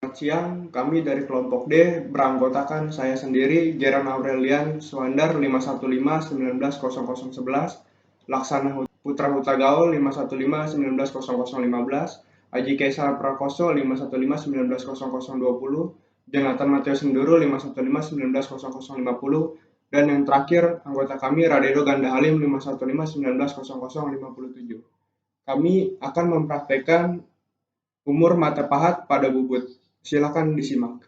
Selamat siang, kami dari kelompok D beranggotakan saya sendiri, Geran Aurelian Suandar 515-190011, Laksana Putra Huta Gaul 515-190015, Aji Kaisar Prakoso 515-190020, Jonathan Mateo Senduro 515-190050, dan yang terakhir anggota kami Radedo Ganda Halim 515-190057. Kami akan mempraktekkan umur mata pahat pada bubut. Silakan disimak.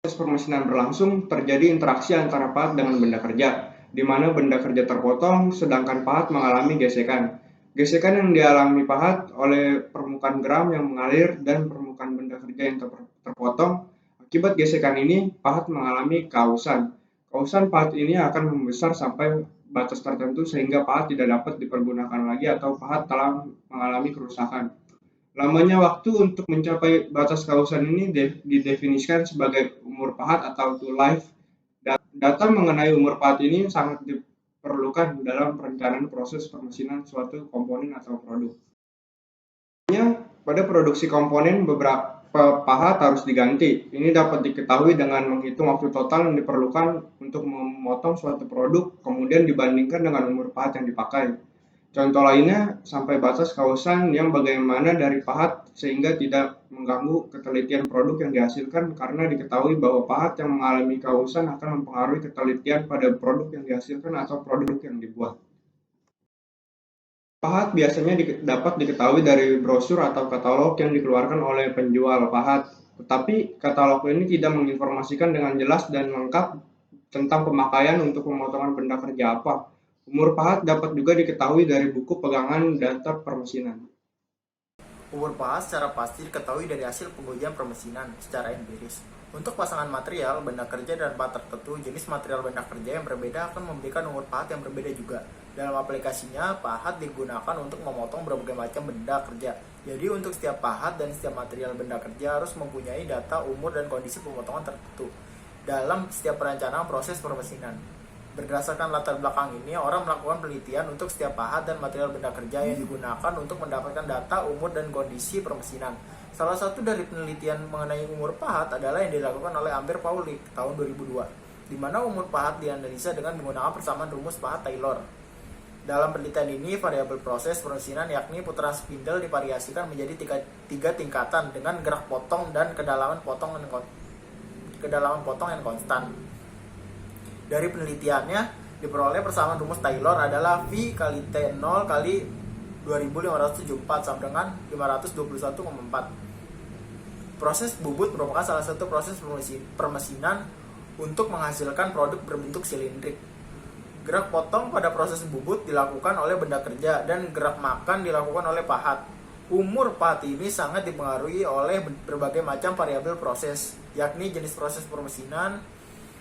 Proses permesinan berlangsung, terjadi interaksi antara pahat dengan benda kerja, di mana benda kerja terpotong, sedangkan pahat mengalami gesekan. Gesekan yang dialami pahat oleh permukaan geram yang mengalir dan permukaan benda kerja yang terpotong. Akibat gesekan ini, pahat mengalami kausan. Kausan pahat ini akan membesar sampai batas tertentu sehingga pahat tidak dapat dipergunakan lagi atau pahat telah mengalami kerusakan. Lamanya waktu untuk mencapai batas kausan ini didefinisikan sebagai umur pahat atau to life. Data mengenai umur pahat ini sangat diperlukan dalam perencanaan proses permesinan suatu komponen atau produk. Pada produksi komponen, beberapa pahat harus diganti. Ini dapat diketahui dengan menghitung waktu total yang diperlukan untuk memotong suatu produk, kemudian dibandingkan dengan umur pahat yang dipakai. Contoh lainnya, sampai batas kausan yang bagaimana dari pahat sehingga tidak mengganggu ketelitian produk yang dihasilkan karena diketahui bahwa pahat yang mengalami kausan akan mempengaruhi ketelitian pada produk yang dihasilkan atau produk yang dibuat. Pahat biasanya dapat diketahui dari brosur atau katalog yang dikeluarkan oleh penjual pahat, tetapi katalog ini tidak menginformasikan dengan jelas dan lengkap tentang pemakaian untuk pemotongan benda kerja apa. Umur pahat dapat juga diketahui dari buku pegangan data permesinan. Umur pahat secara pasti diketahui dari hasil pengujian permesinan secara empiris. Untuk pasangan material, benda kerja, dan pahat tertentu, jenis material benda kerja yang berbeda akan memberikan umur pahat yang berbeda juga. Dalam aplikasinya, pahat digunakan untuk memotong berbagai macam benda kerja. Jadi untuk setiap pahat dan setiap material benda kerja harus mempunyai data umur dan kondisi pemotongan tertentu dalam setiap perencanaan proses permesinan. Berdasarkan latar belakang ini, orang melakukan penelitian untuk setiap pahat dan material benda kerja yang digunakan untuk mendapatkan data umur dan kondisi permesinan. Salah satu dari penelitian mengenai umur pahat adalah yang dilakukan oleh Amber Paulik tahun 2002, di mana umur pahat dianalisa dengan menggunakan persamaan rumus pahat Taylor. Dalam penelitian ini, variabel proses permesinan yakni putaran spindle divariasikan menjadi tiga tingkatan dengan gerak potong dan kedalaman potong yang konstan. Dari penelitiannya, diperoleh persamaan rumus Taylor adalah V kali T0 kali 2574 sama dengan 521,4. Proses bubut merupakan salah satu proses permesinan untuk menghasilkan produk berbentuk silindrik. Gerak potong pada proses bubut dilakukan oleh benda kerja dan gerak makan dilakukan oleh pahat. Umur pahat ini sangat dipengaruhi oleh berbagai macam variabel proses, yakni jenis proses permesinan,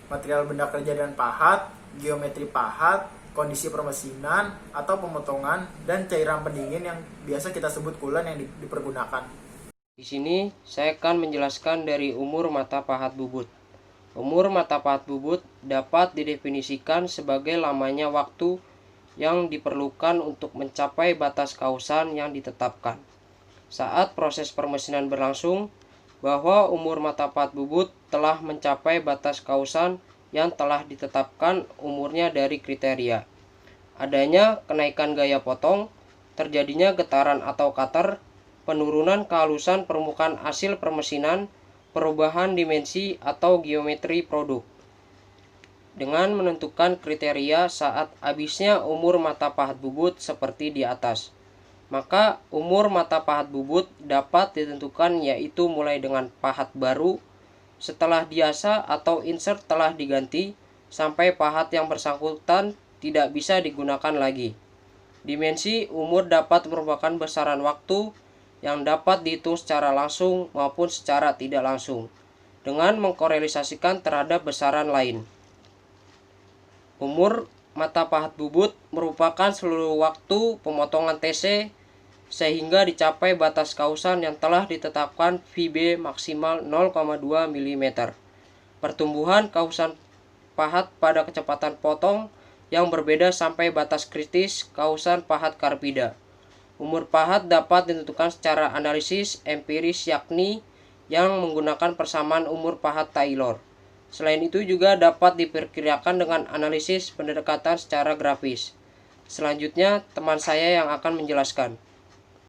material benda kerja dan pahat, geometri pahat, kondisi permesinan atau pemotongan, dan cairan pendingin yang biasa kita sebut coolant yang dipergunakan. Di sini saya akan menjelaskan dari umur mata pahat bubut. Umur mata pahat bubut dapat didefinisikan sebagai lamanya waktu yang diperlukan untuk mencapai batas kausan yang ditetapkan. Saat proses permesinan berlangsung, bahwa umur mata pahat bubut telah mencapai batas kausan yang telah ditetapkan umurnya dari kriteria. Adanya kenaikan gaya potong, terjadinya getaran atau cutter, penurunan kehalusan permukaan hasil permesinan, perubahan dimensi atau geometri produk. Dengan menentukan kriteria saat habisnya umur mata pahat bubut seperti di atas, maka umur mata pahat bubut dapat ditentukan yaitu mulai dengan pahat baru setelah biasa atau insert telah diganti sampai pahat yang bersangkutan tidak bisa digunakan lagi. Dimensi umur dapat merupakan besaran waktu yang dapat dihitung secara langsung maupun secara tidak langsung dengan mengkorelasikan terhadap besaran lain. Umur mata pahat bubut merupakan seluruh waktu pemotongan TC sehingga dicapai batas kausan yang telah ditetapkan VB maksimal 0,2 mm. Pertumbuhan kausan pahat pada kecepatan potong yang berbeda sampai batas kritis kausan pahat karpida. Umur pahat dapat ditentukan secara analisis empiris yakni yang menggunakan persamaan umur pahat Taylor. Selain itu juga dapat diperkirakan dengan analisis pendekatan secara grafis. Selanjutnya, teman saya yang akan menjelaskan.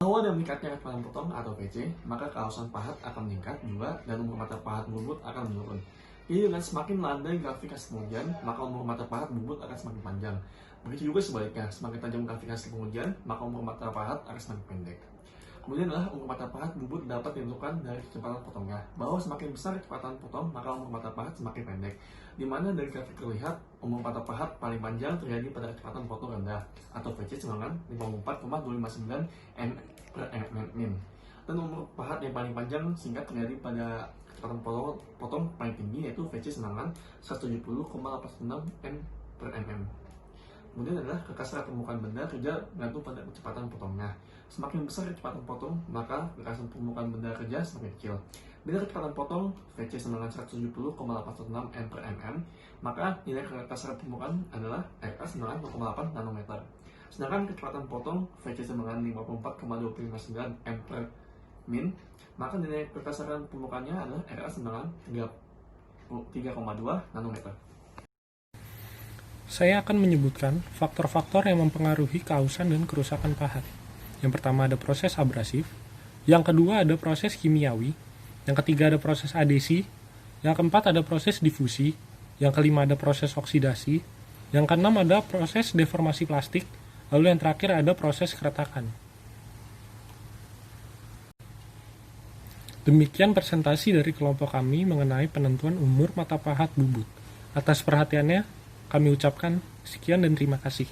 Bahwa ada meningkatnya kecepatan potong atau VC, maka keausan pahat akan meningkat juga dan umur mata pahat bubut akan menurun. Jadi dengan semakin melandai grafikasi pengujian, maka umur mata pahat bubut akan semakin panjang. Begitu juga sebaliknya, semakin tajam grafikasi pengujian, maka umur mata pahat akan semakin pendek. Kemudian adalah umur mata pahat bubut dapat ditentukan dari kecepatan potongnya. Bahwa semakin besar kecepatan potong, maka umur mata pahat semakin pendek. Di mana dari grafik terlihat, umur mata pahat paling panjang terjadi pada kecepatan potong rendah atau VC semangan 54,259 m per mm. Dan umur pahat yang paling panjang singkat terjadi pada kecepatan potong paling tinggi yaitu VC semangan 170,86 m per mm. Kemudian adalah kekasaran permukaan benda kerja bergantung pada kecepatan potongnya. Semakin besar kecepatan potong, maka kekasaran permukaan benda kerja semakin kecil. Bila kecepatan potong VC semangan 170,86 m per mm, maka nilai kekasaran permukaan adalah RK semangan 0,8 nanometer. Sedangkan kecepatan potong VC semangan 54,259 m per min, maka nilai kekasaran permukaannya adalah RK semangan 3,2 nanometer. Saya akan menyebutkan faktor-faktor yang mempengaruhi keausan dan kerusakan pahat. Yang pertama ada proses abrasif, yang kedua ada proses kimiawi, yang ketiga ada proses adesi, yang keempat ada proses difusi, yang kelima ada proses oksidasi, yang keenam ada proses deformasi plastik, lalu yang terakhir ada proses keretakan. Demikian presentasi dari kelompok kami mengenai penentuan umur mata pahat bubut. Atas perhatiannya, kami ucapkan sekian dan terima kasih.